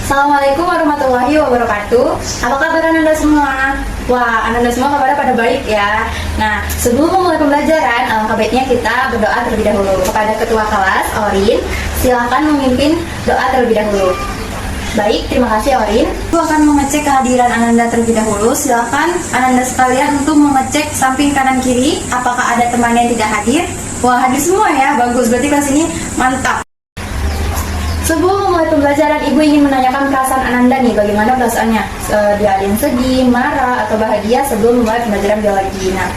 Assalamualaikum warahmatullahi wabarakatuh. Apa kabar Ananda semua? Wah, Ananda semua kabarnya pada baik ya. Nah, sebelum memulai pembelajaran, alangkah baiknya kita berdoa terlebih dahulu. Kepada ketua kelas, Orin, silakan memimpin doa terlebih dahulu. Baik, terima kasih Orin. Aku akan mengecek kehadiran Ananda terlebih dahulu. Silakan Ananda sekalian untuk mengecek samping kanan kiri apakah ada teman yang tidak hadir. Wah, hadir semua ya. Bagus, berarti kelas ini mantap. Sebelum memulai pembelajaran, Ibu ingin menanyakan perasaan Ananda nih, bagaimana perasaannya? Dia ada yang sedih, marah, atau bahagia sebelum memulai pembelajaran biologi. Nah,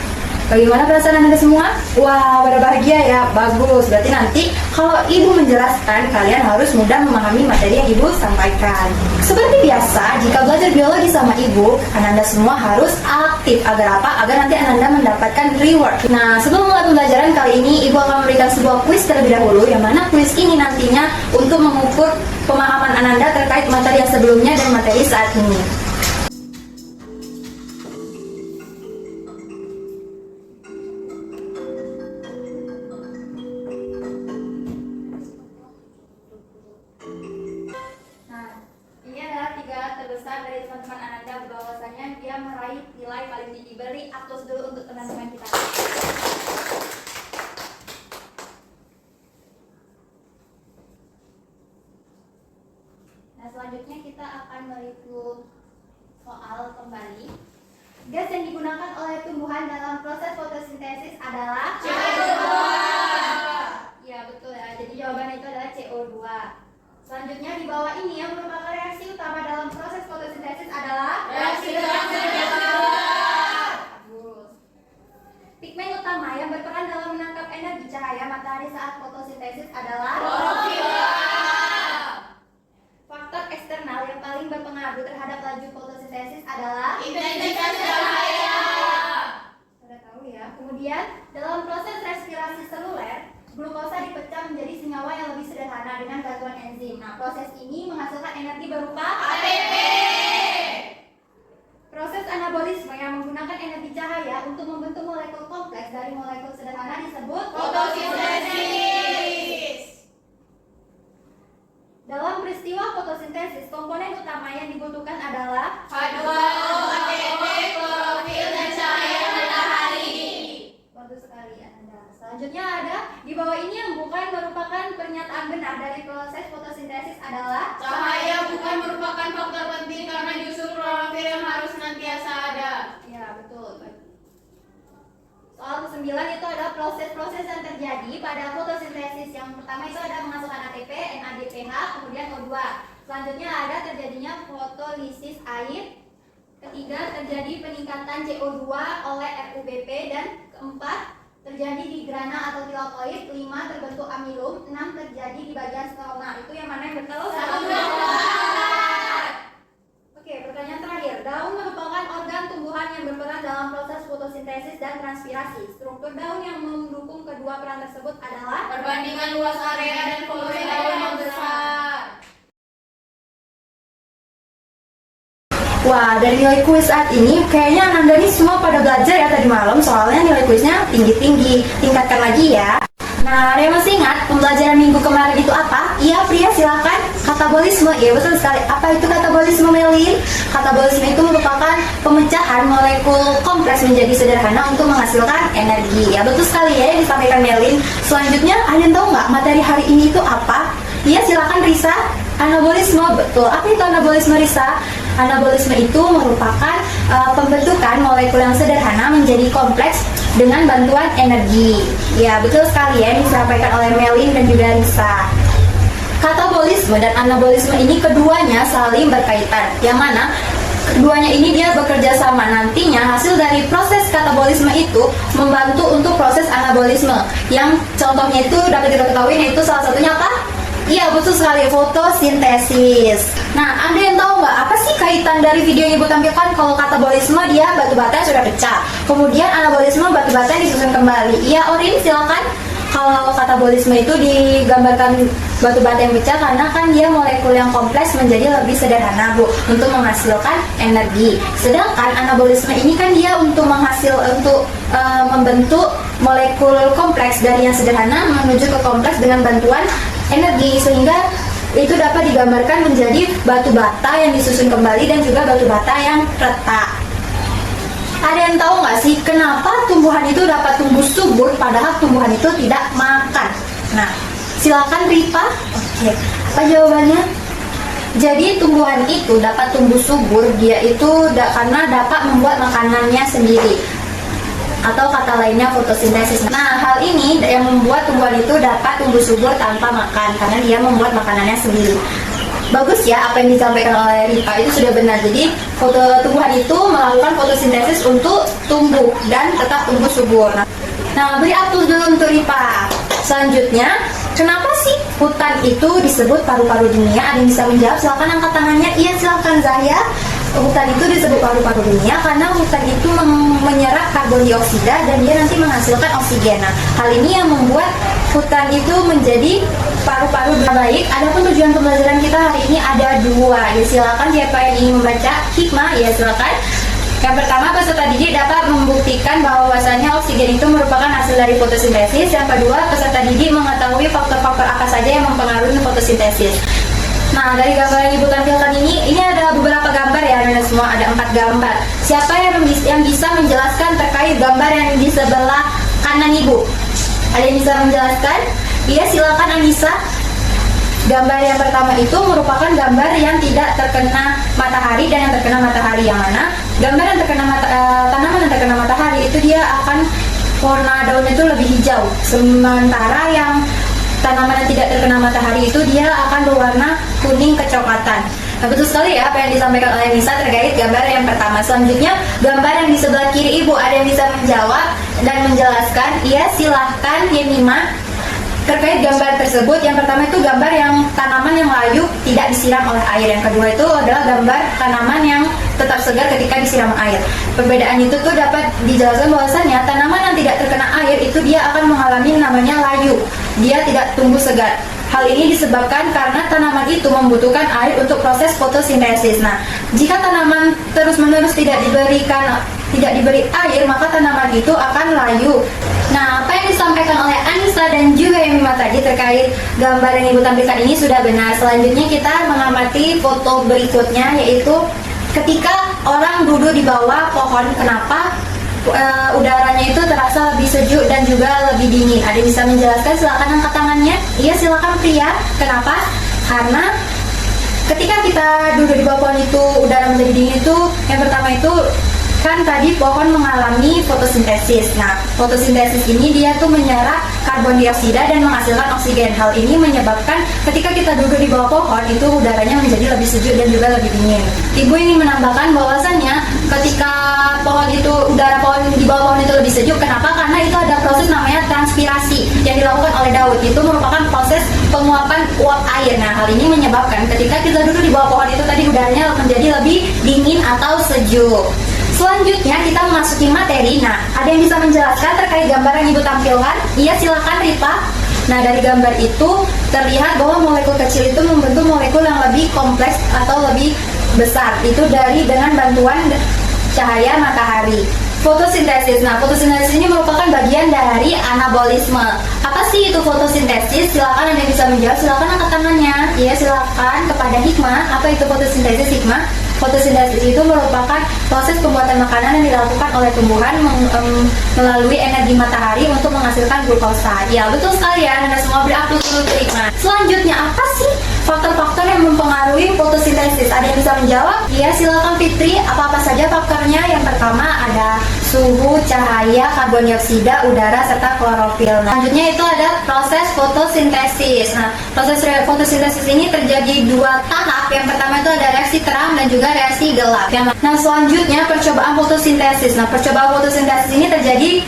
bagaimana perasaan Ananda semua? Wah, pada bahagia ya, bagus. Berarti nanti kalau Ibu menjelaskan, kalian harus mudah memahami materi yang Ibu sampaikan. Seperti biasa, jika belajar biologi sama Ibu, Ananda semua harus aktif. Agar apa? Agar nanti Ananda mendapatkan reward. Nah, sebelum mulai pembelajaran kali ini, Ibu akan memberikan sebuah kuis terlebih dahulu, yang mana kuis ini nantinya untuk mengukur pemahaman Ananda terkait materi yang sebelumnya dan materi saat ini. Terbesar dari teman-teman Ananda, bahwasanya dia meraih nilai paling tinggi. Beri aplaus dulu untuk teman-teman kita. Nah, selanjutnya kita akan mereview soal kembali. Gas yang digunakan oleh tumbuhan dalam proses fotosintesis adalah CO2. Ya, betul ya. Jadi jawabannya itu adalah CO2. Selanjutnya di bawah ini yang merupakan reaksi utama dalam proses fotosintesis adalah reaksi bagus. Pigmen utama yang berperan dalam menangkap energi cahaya matahari saat fotosintesis adalah klorofila. Faktor eksternal yang paling berpengaruh terhadap laju fotosintesis adalah intensitas cahaya. Sudah tahu ya. Kemudian dalam proses respirasi seluler, glukosa dipecah menjadi senyawa yang lebih sederhana dengan bantuan enzim. Nah, proses ini menghasilkan energi berupa ATP. Proses anabolisme yang menggunakan energi cahaya untuk membentuk molekul kompleks dari molekul sederhana disebut fotosintesis. Dalam peristiwa fotosintesis, komponen utama yang dibutuhkan adalah H2O, ATP, klorofil, dan cahaya matahari. Bagus sekali Anda. Selanjutnya ada di bawah ini yang bukan merupakan pernyataan benar dari proses fotosintesis adalah cahaya bukan merupakan faktor penting karena justru klorofil yang harus senantiasa ada. Ya, betul. Soal ke-9 itu adalah proses-proses yang terjadi pada fotosintesis. Yang pertama itu ada menghasilkan ATP, NADPH, kemudian O2. Selanjutnya ada terjadinya fotolisis air. Ketiga, terjadi peningkatan CO2 oleh RUBP. Dan keempat, terjadi di grana atau tilakoid. 5, terbentuk amilum. 6, terjadi di bagian stomata. Itu yang mana yang betul? Oke, pertanyaan terakhir. Daun merupakan organ tumbuhan yang berperan dalam proses fotosintesis dan transpirasi. Struktur daun yang mendukung kedua peran tersebut adalah Perbandingan luas area dan volume daun yang besar. Wah, dari nilai kuis saat ini, kayaknya Ananda ini semua pada belajar ya tadi malam. Soalnya nilai kuisnya tinggi-tinggi. Tingkatkan lagi ya. Nah, ada yang masih ingat pembelajaran minggu kemarin itu apa? Iya, Pria, silakan. Katabolisme. Iya, betul sekali. Apa itu katabolisme, Melin? Katabolisme itu merupakan pemecahan molekul kompleks menjadi sederhana untuk menghasilkan energi. Ya, betul sekali ya yang disampaikan Melin. Selanjutnya, ada yang tahu nggak materi hari ini itu apa? Iya, silakan Risa. Anabolisme, betul. Apa itu anabolisme, Risa? Anabolisme itu merupakan pembentukan molekul yang sederhana menjadi kompleks dengan bantuan energi. Ya, betul sekali ya, yang disampaikan oleh Melin dan juga Risa. Katabolisme dan anabolisme ini keduanya saling berkaitan. Yang mana keduanya ini dia bekerja sama. Nantinya hasil dari proses katabolisme itu membantu untuk proses anabolisme. Yang contohnya itu dapat kita ketahui yaitu salah satunya apa? Iya, betul sekali, fotosintesis. Nah, Anda yang tahu nggak apa sih kaitan dari video yang Ibu tampilkan? Kalau katabolisme dia batu bata yang sudah pecah, kemudian anabolisme batu bata yang disusun kembali. Iya, Orin, silakan. Kalau katabolisme itu digambarkan batu bata yang pecah karena kan dia molekul yang kompleks menjadi lebih sederhana, Bu, untuk menghasilkan energi. Sedangkan anabolisme ini kan dia untuk membentuk molekul kompleks dari yang sederhana menuju ke kompleks dengan bantuan energi, sehingga itu dapat digambarkan menjadi batu bata yang disusun kembali dan juga batu bata yang retak. Ada yang tahu nggak sih kenapa tumbuhan itu dapat tumbuh subur padahal tumbuhan itu tidak makan? Nah, silakan Rifa. Oke, apa jawabannya? Jadi tumbuhan itu dapat tumbuh subur, dia itu karena dapat membuat makanannya sendiri, atau kata lainnya fotosintesis. Nah, hal ini yang membuat tumbuhan itu dapat tumbuh subur tanpa makan karena dia membuat makanannya sendiri. Bagus ya, apa yang disampaikan oleh Rifa itu sudah benar. Jadi tumbuhan itu melakukan fotosintesis untuk tumbuh dan tetap tumbuh subur. Nah, beri aplaus dulu untuk Rifa. Selanjutnya, kenapa sih hutan itu disebut paru-paru dunia? Ada yang bisa menjawab? Silakan angkat tangannya. Iya, silakan Zahya. Hutan itu disebut paru-paru dunia karena hutan itu menyerap karbon dioksida dan dia nanti menghasilkan oksigen. Nah, hal ini yang membuat hutan itu menjadi paru-paru dunia. Baik, adapun tujuan pembelajaran kita hari ini ada 2. Ya, silakan siapa yang ingin membaca hikmah, ya silakan. Yang pertama, peserta didik dapat membuktikan bahwasannya oksigen itu merupakan hasil dari fotosintesis. Yang kedua, peserta didik mengetahui faktor-faktor apa saja yang mempengaruhi fotosintesis. Nah, dari gambar yang Ibu tampilkan ini ada beberapa gambar ya, anak-anak semua, ada 4 gambar. Siapa yang bisa menjelaskan terkait gambar yang di sebelah kanan Ibu? Ada yang bisa menjelaskan? Iya, silakan Anissa. Gambar yang pertama itu merupakan gambar yang tidak terkena matahari dan yang terkena matahari. Yang mana gambar yang terkena tanaman yang terkena matahari itu dia akan warna daunnya itu lebih hijau, sementara yang tanaman yang tidak terkena matahari itu dia akan berwarna kuning kecoklatan. Nah, betul sekali ya apa yang disampaikan oleh Nisa terkait gambar yang pertama. Selanjutnya, gambar yang di sebelah kiri Ibu, ada yang bisa menjawab dan menjelaskan? Iya, silahkan Yemima. Terkait gambar tersebut, yang pertama itu gambar yang tanaman yang layu tidak disiram oleh air. Yang kedua itu adalah gambar tanaman yang tetap segar ketika disiram air. Perbedaan itu tuh dapat dijelaskan bahwasannya tanaman yang tidak terkena air itu dia akan mengalami namanya layu. Dia tidak tumbuh segar. Hal ini disebabkan karena tanaman itu membutuhkan air untuk proses fotosintesis. Nah, jika tanaman terus-menerus tidak diberi air, maka tanaman itu akan layu. Nah, apa yang disampaikan oleh Anissa dan juga Yemima tadi terkait gambar yang Ibu tampilkan ini sudah benar. Selanjutnya kita mengamati foto berikutnya, yaitu ketika orang duduk di bawah pohon, kenapa udaranya itu terasa lebih sejuk dan juga lebih dingin? Ada yang bisa menjelaskan? Silakan angkat tangannya. Iya, silakan Pria. Kenapa? Karena ketika kita duduk di bawah pohon itu udara menjadi dingin itu, yang pertama itu kan tadi pohon mengalami fotosintesis. Nah, fotosintesis ini dia tuh menyerap karbon dioksida dan menghasilkan oksigen. Hal ini menyebabkan ketika kita duduk di bawah pohon itu udaranya menjadi lebih sejuk dan juga lebih dingin. Ibu ingin menambahkan bahwasannya ketika udara pohon di bawah pohon itu lebih sejuk, kenapa? Karena itu ada proses namanya transpirasi yang dilakukan oleh daun. Itu merupakan proses penguapan uap air. Nah, hal ini menyebabkan ketika kita duduk di bawah pohon itu tadi udaranya menjadi lebih dingin atau sejuk. Selanjutnya kita memasuki materi. Nah, ada yang bisa menjelaskan terkait gambar yang Ibu tampilkan? Iya, silakan Rifa. Nah, dari gambar itu terlihat bahwa molekul kecil itu membentuk molekul yang lebih kompleks atau lebih besar. Itu dengan bantuan cahaya matahari. Fotosintesis. Nah, fotosintesis ini merupakan bagian dari anabolisme. Apa sih itu fotosintesis? Silakan ada yang bisa menjawab. Silakan angkat tangannya. Iya, silakan kepada Hikmah. Apa itu fotosintesis, Hikmah? Fotosintesis itu merupakan proses pembuatan makanan yang dilakukan oleh tumbuhan melalui energi matahari untuk menghasilkan glukosa. Ya, betul sekali ya. Anda semua beri aplaus dulu untuk Hikmah. Selanjutnya, apa sih faktor-faktor yang mempengaruhi fotosintesis? Ada yang bisa menjawab? Iya, silakan Fitri. Apa-apa saja faktornya? Yang pertama ada suhu, cahaya, karbon dioksida, udara, serta klorofil. Nah, selanjutnya itu ada proses fotosintesis. Nah, proses fotosintesis ini terjadi 2 tahap. Yang pertama itu ada reaksi terang dan juga reaksi gelap. Nah, selanjutnya percobaan fotosintesis. Nah, percobaan fotosintesis ini terjadi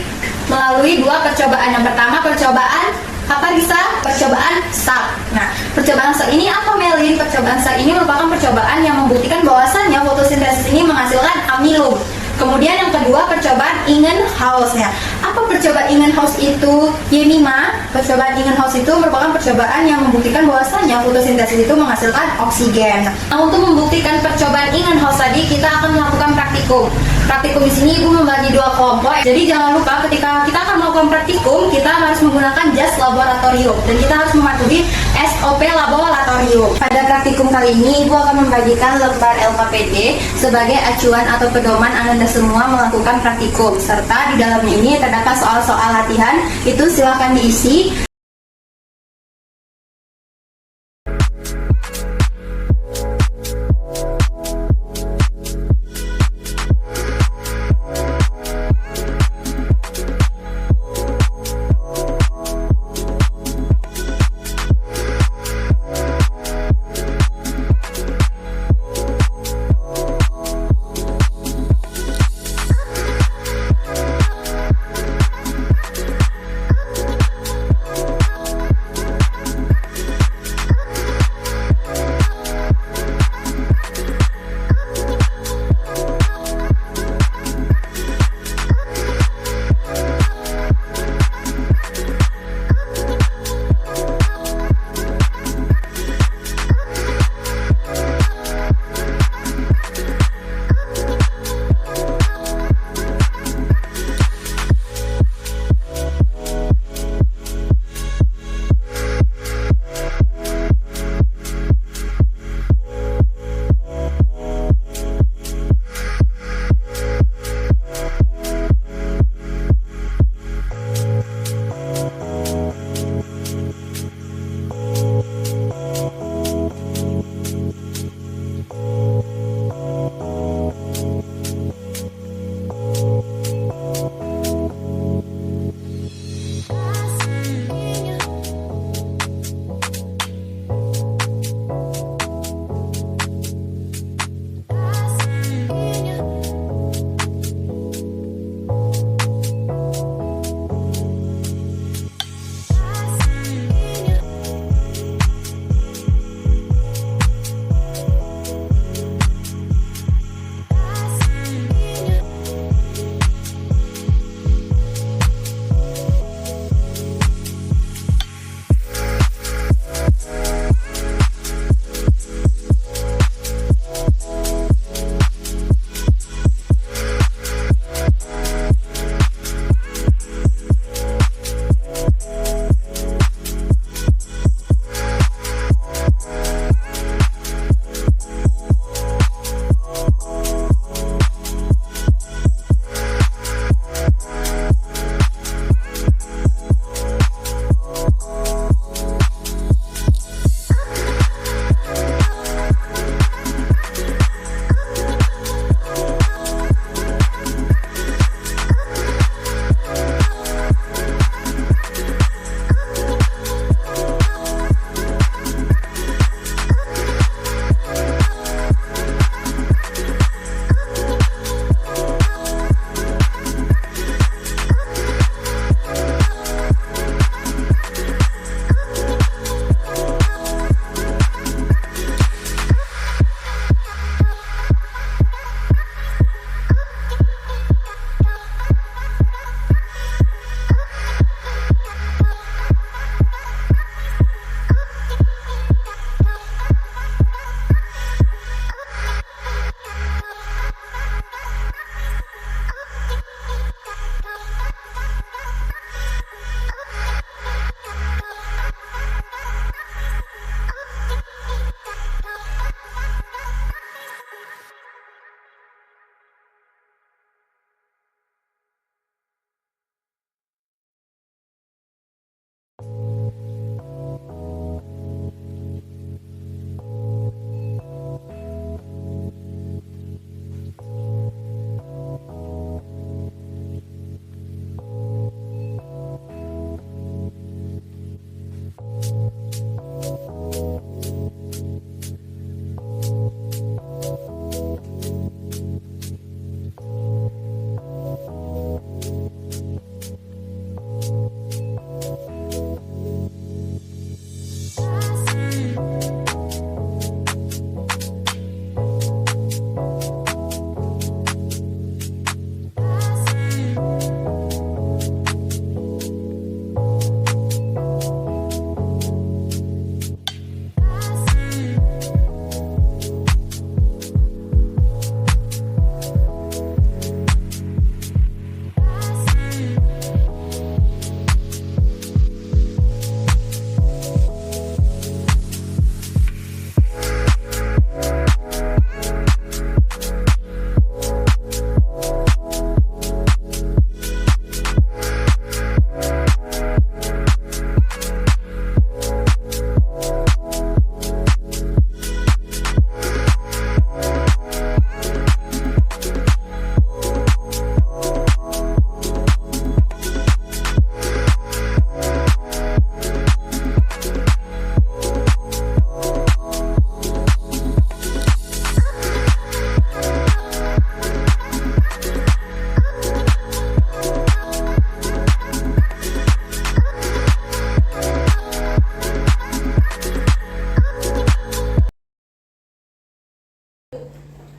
melalui 2 percobaan. Yang pertama percobaan apa, Risa? Percobaan Salk. Nah, percobaan Salk ini apa, Melin? Percobaan Salk ini merupakan percobaan yang membuktikan bahwasannya fotosintesis ini menghasilkan amilum. Kemudian yang kedua percobaan Ingenhousz. Ya, apa percobaan Ingenhousz itu, Yemima? Percobaan Ingenhousz itu merupakan percobaan yang membuktikan bahwasannya fotosintesis itu menghasilkan oksigen. Nah, untuk membuktikan percobaan Ingenhousz tadi kita akan melakukan praktikum. Praktikum di sini Ibu membagi 2 kelompok. Jadi jangan lupa ketika kita akan melakukan praktikum, kita harus menggunakan jas laboratorium dan kita harus mematuhi SOP Laboratorium. Pada praktikum kali ini, Ibu akan membagikan lembar LKPD sebagai acuan atau pedoman Anda semua melakukan praktikum. Serta di dalamnya ini terdapat soal-soal latihan, itu silakan diisi.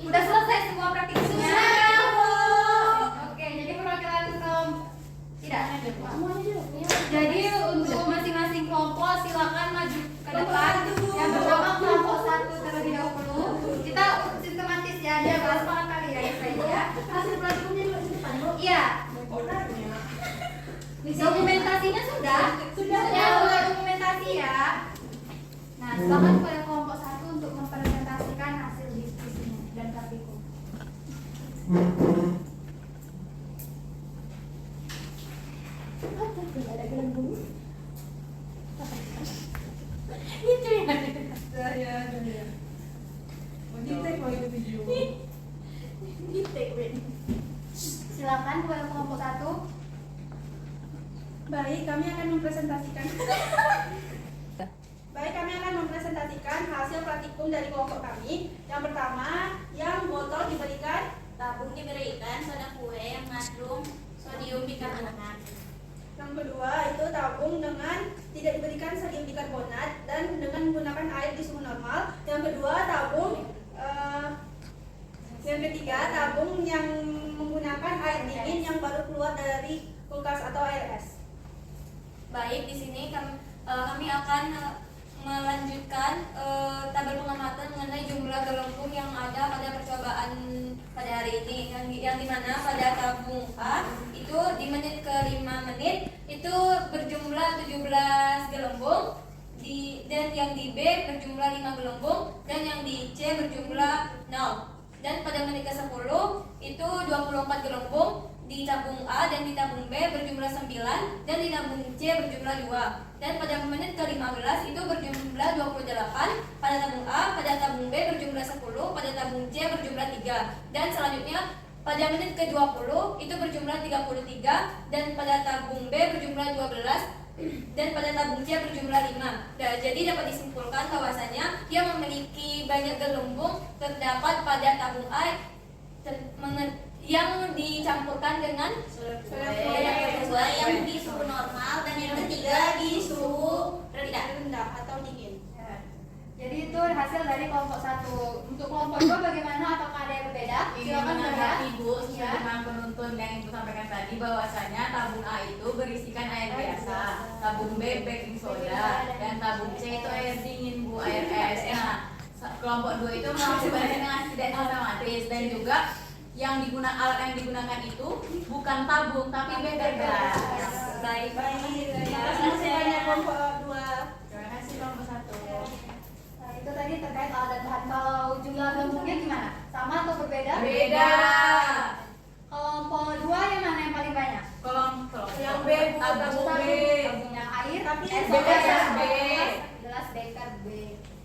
Udah selesai semua praktiknya? Sudah, Bu. Oke, jadi perwakilan tidak. Jadi untuk masing-masing kelompok silakan maju ke depan. Yang pertama kelompok 1 terlebih dahulu. Kita sistematis ya, dia bahas banget kali ya ya. Hasil praktikumnya juga di depan, Bu. Iya. Dokumentasinya sudah. Ya, udah dokumentasi ya. Nah, silakan pada kelompok 1 untuk mempresentasikan hasil diskusinya dan praktikum. Silakan kepada kelompok 1. Baik, kami akan mempresentasikan. Baik, kami akan mempresentasikan hasil praktikum dari kelompok kami. Yang pertama, yang botol diberikan, Tabung diberikan soda kue yang mengandung sodium bikarbonat. yang kedua itu tabung dengan tidak diberikan sodium bikarbonat dan dengan menggunakan air di suhu normal. Yang kedua tabung, yang ketiga tabung yang menggunakan air dingin yang baru keluar dari kulkas atau air es. Baik, di sini kami akan melanjutkan tabel pengamatan mengenai jumlah gelembung yang ada pada percobaan pada hari ini, yang dimana pada tabung A itu di menit ke 5 menit itu berjumlah 17 gelembung, dan yang di B berjumlah 5 gelembung, dan yang di C berjumlah 0. Dan pada menit ke 10 itu 24 gelembung di tabung A, dan di tabung B berjumlah 9, dan di tabung C berjumlah 2. Dan pada menit ke-15 itu berjumlah 28 pada tabung A, pada tabung B berjumlah 10, pada tabung C berjumlah 3. Dan selanjutnya pada menit ke-20 itu berjumlah 33, dan pada tabung B berjumlah 12, dan pada tabung C berjumlah 5. Nah, jadi dapat disimpulkan bahwasanya yang memiliki banyak gelembung terdapat pada tabung A yang dicampurkan dengan Kedua yang di suhu normal dan yang ketiga di suhu rendah atau dingin. Jadi itu hasil dari kelompok 1. Untuk kelompok 2 bagaimana? Apakah ada yang berbeda? Ingin Silakan menanggapi Bunda. Bu, Ya. sesuai dengan penuntun yang Ibu sampaikan tadi bahwasanya tabung A itu berisikan air biasa, tabung B baking soda, dan tabung C itu air dingin Bu, air es. Nah, kelompok 2 itu melakukan dengan tidak sistematis, dan juga alat yang digunakan itu bukan tabung tapi beber gelas. baik. Terima kasih banyak kelompok 2. Terima kasih kelompok 1. Nah, itu tadi terkait alat dan bahan. Kalau jumlah gelembungnya gimana? Sama atau berbeda? Beda. Kelompok 2 yang mana yang paling banyak? Kelompok Yang B, Bu, tabung B. Tabung yang air, Tapi soda beker yang B. gelas beker B.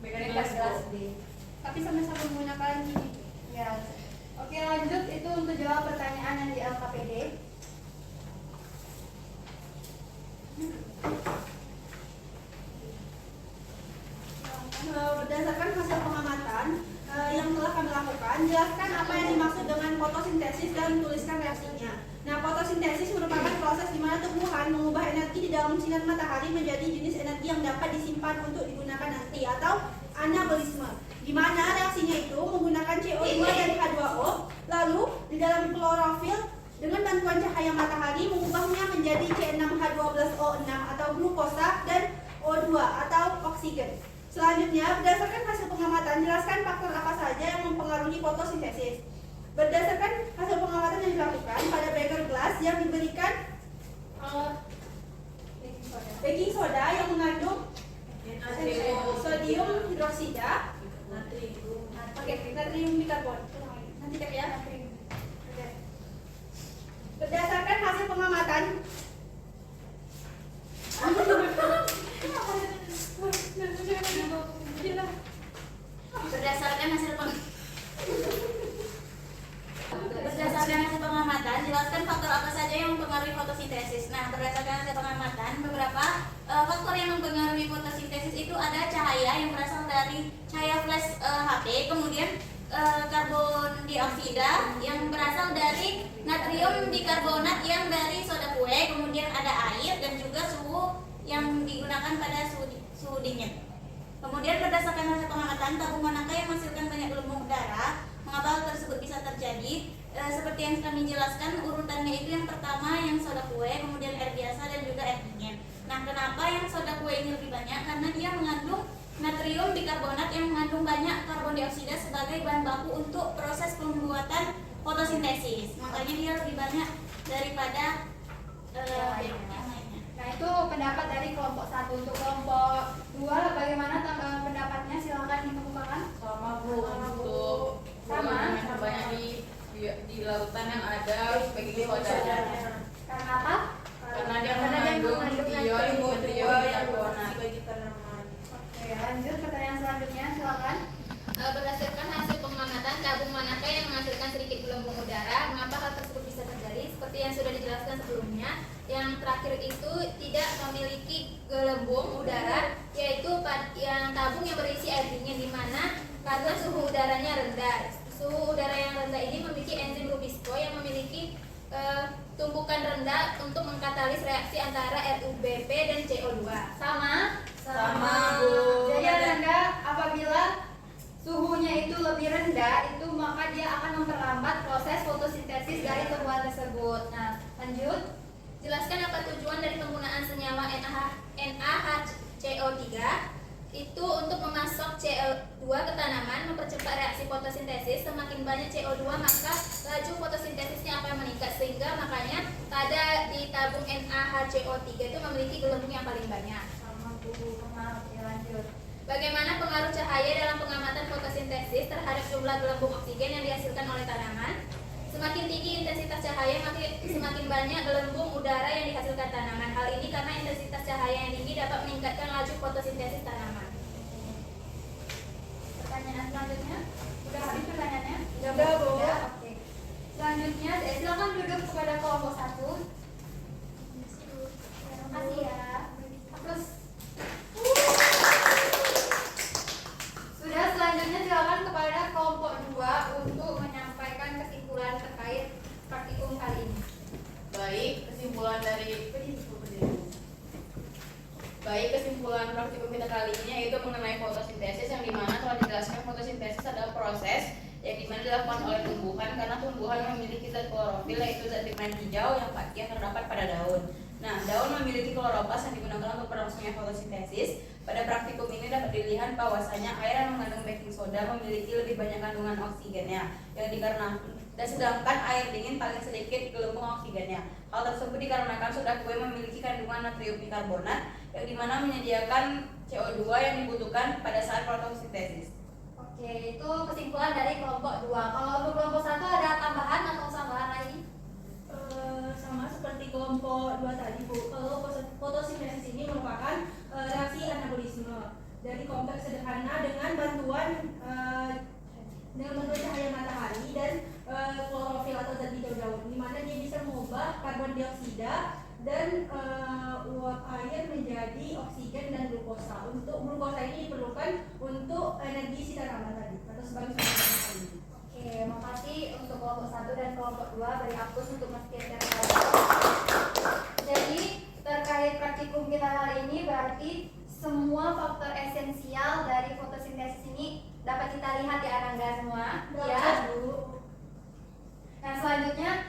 Beker Beker gelas gelas B. Tapi sama-sama menggunakan ini. Ya. Oke, lanjut itu untuk jawab pertanyaan yang di LKPD. Berdasarkan hasil pengamatan yang telah kami lakukan, jelaskan apa yang dimaksud dengan fotosintesis dan tuliskan reaksinya. Nah, fotosintesis merupakan proses di mana tumbuhan mengubah energi di dalam sinar matahari menjadi jenis energi yang dapat disimpan untuk digunakan nanti, atau anabolisme, di mana reaksinya itu menggunakan CO2 dan H2O, lalu di dalam klorofil dengan bantuan cahaya matahari mengubahnya menjadi C6H12O6 atau glukosa dan O2 atau oksigen. Selanjutnya, berdasarkan hasil pengamatan, jelaskan faktor apa saja yang mempengaruhi fotosintesis. Berdasarkan hasil pengamatan yang dilakukan pada beker gelas yang diberikan baking soda yang mengandung sodium hidroksida, natrium bikarbon. Nanti cek ya. Oke. Berdasarkan hasil pengamatan Berdasarkan hasil pengamatan, jelaskan faktor apa saja yang mempengaruhi fotosintesis. Nah, berdasarkan hasil pengamatan, beberapa faktor yang mempengaruhi fotosintesis itu ada cahaya yang berasal dari cahaya flash HP, kemudian karbon dioksida yang berasal dari natrium bikarbonat yang dari soda kue, kemudian ada air, dan juga suhu yang digunakan pada suhu dingin. Kemudian berdasarkan hasil pengamatan, tabung manakah yang menghasilkan banyak gelembung udara? seperti yang kami jelaskan urutannya itu yang pertama yang soda kue, kemudian air biasa dan juga air dingin. Nah, kenapa yang soda kue ini lebih banyak? Karena dia mengandung natrium bikarbonat yang mengandung banyak karbon dioksida sebagai bahan baku untuk proses pembuatan fotosintesis. Makanya dia lebih banyak daripada yang lainnya. Nah, itu pendapat dari kelompok 1. Untuk kelompok 2 bagaimana pendapatnya? Silakan dikemukakan. Sama Bu, untuk Sama? banyak di lautan yang ada baking soda. Karena apa? Karena dia mengandung ion bikarbonat. Oke, lanjut pertanyaan selanjutnya, silakan. Berdasarkan hasil pengamatan, tabung manakah yang menghasilkan sedikit gelembung udara? Mengapa hal tersebut bisa terjadi? Seperti yang sudah dijelaskan sebelumnya, yang terakhir itu tidak memiliki gelembung udara, yaitu yang tabung yang berisi air dingin, di mana karena suhu udaranya rendah. Suhu udara yang rendah ini memiliki enzim Rubisco yang memiliki tumpukan rendah untuk mengkatalis reaksi antara RUBP dan CO2. Sama? Sama, Bu. Jadi Anda apabila suhunya itu lebih rendah, itu maka dia akan memperlambat proses fotosintesis dari tumbuhan tersebut. Nah, lanjut. Jelaskan apa tujuan dari penggunaan senyawa NaHCO3 itu untuk memasok CO2 ke tanaman, mempercepat reaksi fotosintesis. Semakin banyak CO2 maka laju fotosintesisnya akan meningkat, sehingga makanya pada di tabung NaHCO3 itu memiliki gelembung yang paling banyak. Sama Bu, maaf ya, lanjut. Bagaimana pengaruh cahaya dalam pengamatan fotosintesis terhadap jumlah gelembung oksigen yang dihasilkan oleh tanaman? Semakin tinggi intensitas cahaya, maka semakin banyak gelembung udara yang dihasilkan tanaman. Hal ini karena intensitas cahaya yang tinggi dapat meningkatkan laju fotosintesis tanaman. Pertanyaan selanjutnya, udah habis pertanyaannya? Udah, Bu. Udah, oke. Selanjutnya, silakan duduk kepada kelompok 1. Terima kasih ya. Terus sudah, selanjutnya silakan kepada kelompok 2 untuk menyampaikan kesimpulan terkait praktikum kali ini. Kesimpulan praktikum kita kali ini yaitu mengenai fotosintesis, yang dimana telah dijelaskan fotosintesis adalah proses yang dimana dilakukan oleh tumbuhan karena tumbuhan memiliki zat klorofil, yaitu zat pigmen hijau yang terdapat pada daun. Nah, daun memiliki kloroplas yang digunakan untuk berlangsungnya fotosintesis. Pada praktikum ini dapat dilihat bahwasanya air yang mengandung baking soda memiliki lebih banyak kandungan oksigennya yang dikarenakan, dan sedangkan air dingin paling sedikit gelembung oksigennya. Hal tersebut dikarenakan soda kue memiliki kandungan natrium bikarbonat yang dimana menyediakan CO2 yang dibutuhkan pada saat fotosintesis. Oke, itu kesimpulan dari kelompok 2. Kalau untuk kelompok 1 ada tambahan atau tambahan lagi? Sama seperti kelompok 2 tadi, Bu. Kalau fotosintesis ini merupakan reaksi anabolisme dari kompleks sederhana dengan bantuan cahaya matahari dan klorofil atau zat hijau daun, di mana dia bisa mengubah karbon dioksida dan uap air menjadi oksigen dan glukosa. Untuk glukosa ini diperlukan untuk energi si tanaman tadi atau sebagai sumber energi. Oke, makasih untuk kelompok 1 dan kelompok 2 dari Apus untuk mensekian. Jadi terkait praktikum kita kali ini berarti semua faktor esensial dari fotosintesis ini dapat kita lihat di Anangga semua. Ya, Bu. Nah, selanjutnya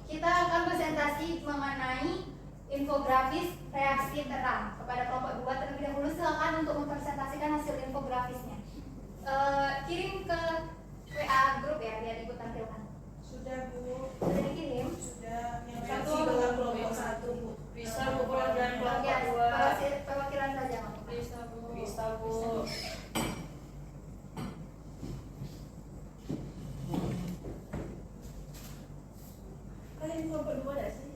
kita akan presentasi mengenai infografis reaksi terang. Kepada kelompok 2 terlebih dahulu silakan untuk mempresentasikan hasil infografisnya. Kirim ke WA grup ya biar ikut tampilkan. Sudah, Bu. Sudah dikirim? Sudah. Yang satu adalah kelompok 1, Bu. Bisa Bu, dan kelompok Ya, 2. perwakilan saja, Mak. Bisa Bu. Kalian kelompok 2 ada sih?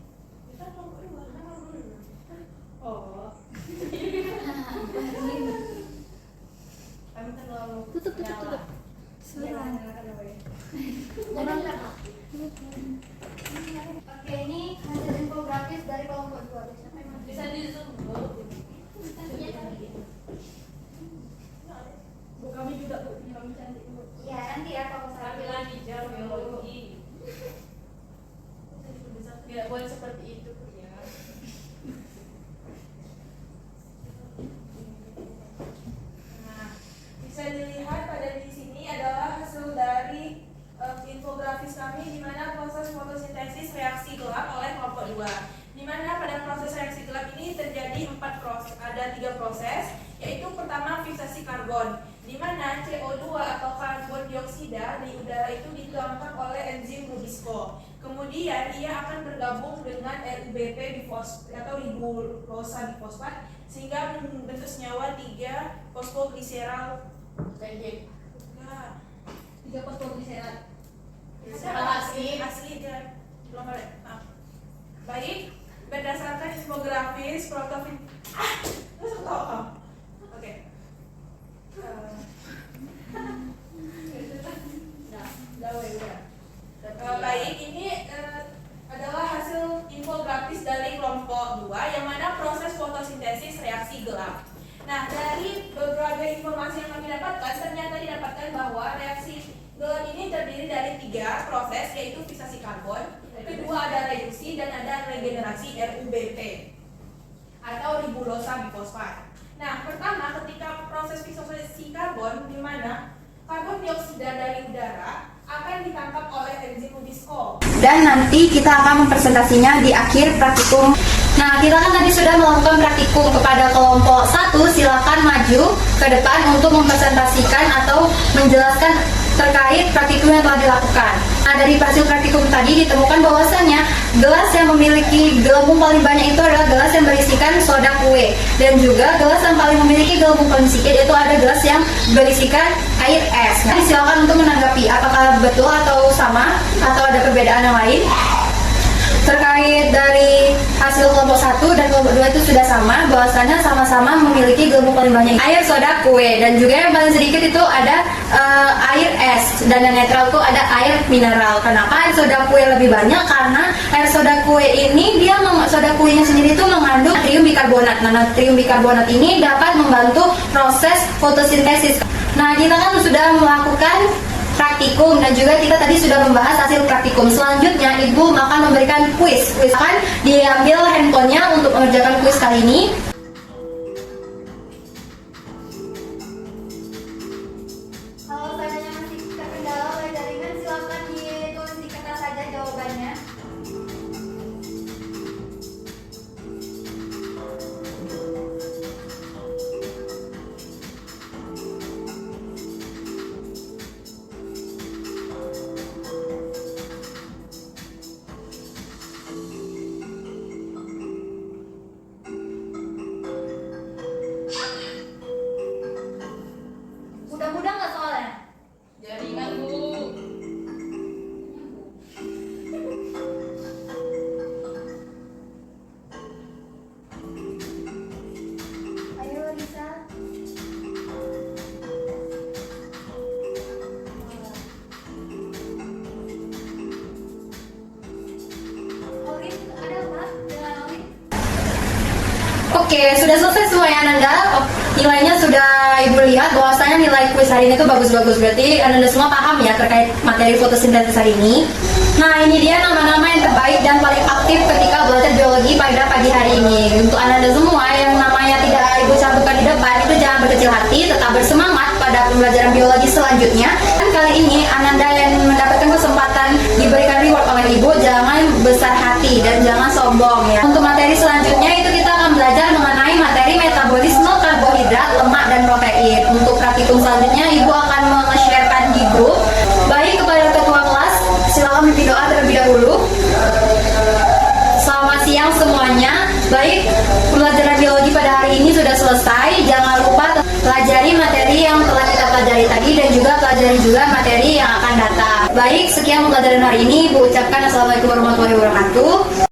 Kita kelompok 2, kenapa dulu? Oh. Kami terlalu Tutup. Oke, ini hasil infografis dari kelompok 2. Bisa di zoom Bu. Bu, kami juga, Bu, punya kami cantik, Bu. Ya, nanti ya kalau saya Tampilan hijau biologi. Tidak boleh seperti itu Bu ya. Nah, bisa dilihat pada di sini adalah hasil dari infografis kami di udara itu ditangkap oleh enzim Rubisco. Kemudian ia akan bergabung dengan RUBP atau ribulosa bifosfat sehingga membentuk senyawa 3 fosfogliseral. Nah, 3 fosfogliserat. asli dia belum ada. Baik, berdasarkan infografis protofin. Oke. Baik, ini adalah hasil infografis dari kelompok 2 yang mana proses fotosintesis reaksi gelap. Nah, dari beberapa informasi yang kami dapatkan, ternyata didapatkan bahwa reaksi gelap ini terdiri dari 3 proses, yaitu fiksasi karbon, kedua ada reduksi, dan ada regenerasi RUBP atau ribulosa bifosfat. Nah, pertama ketika proses fiksasi karbon, di mana karbon dioksida dari udara akan ditangkap oleh enzim Rubisco. Dan nanti kita akan mempresentasinya di akhir praktikum. Nah, kita kan tadi sudah melakukan praktikum. Kepada kelompok 1, silakan maju ke depan untuk mempresentasikan atau menjelaskan terkait praktikum yang telah dilakukan. Nah, dari hasil praktikum tadi ditemukan bahwasannya gelas yang memiliki gelembung paling banyak itu adalah gelas yang berisikan soda kue, dan juga gelas yang paling memiliki gelembung paling sedikit itu ada gelas yang berisikan air es. Nah, silakan untuk menanggapi apakah betul atau sama atau ada perbedaan yang lain. Terkait dari hasil kelompok 1 dan kelompok 2 itu sudah sama, bahwasanya sama-sama memiliki gelembung paling banyak air soda kue, dan juga yang paling sedikit itu ada air es, dan yang netral itu ada air mineral. Kenapa air soda kue lebih banyak? Karena air soda kue ini soda kuenya sendiri itu mengandung natrium bikarbonat. Nah, natrium bikarbonat ini dapat membantu proses fotosintesis. Nah, kita kan sudah melakukan praktikum dan juga kita tadi sudah membahas hasil praktikum. Selanjutnya Ibu akan memberikan kuis. Akan diambil handphonenya untuk mengerjakan kuis kali ini. Kalau seandainya masih terkendala oleh jaringan, silakan ditulis di kertas saja jawabannya. Mudah-mudah nggak soalnya? Jaringan Bu. Ayo Lisa. Orin, ada apa dengan Orin? Oke, sudah selesai semuanya Ananda. Nilainya sudah Ibu lihat bahwasanya nilai kuis hari ini itu bagus-bagus. Berarti Ananda semua paham ya terkait materi fotosintesis hari ini. Nah, ini dia nama-nama yang terbaik dan paling aktif ketika belajar biologi pada pagi hari ini. Untuk Ananda semua yang namanya tidak Ibu cantumkan di depan, itu jangan berkecil hati, tetap bersemangat pada pembelajaran biologi selanjutnya. Dan kali ini Ananda yang mendapatkan kesempatan diberikan reward oleh Ibu, jangan besar hati dan jangan sombong ya. Untuk materi selanjutnya itu kita akan belajar mengenai materi metabolisme karbohidrat, lemak, dan protein. Untuk praktikum selanjutnya Ibu akan meng-sharekan di grup. Baik, kepada ketua kelas, silakan memimpin doa terlebih dahulu. Selamat siang semuanya. Baik, pembelajaran biologi pada hari ini sudah selesai. Jangan lupa pelajari materi yang telah kita pelajari tadi dan juga pelajari juga materi yang akan datang. Baik, sekian pembelajaran hari ini. Ibu ucapkan assalamualaikum warahmatullahi wabarakatuh.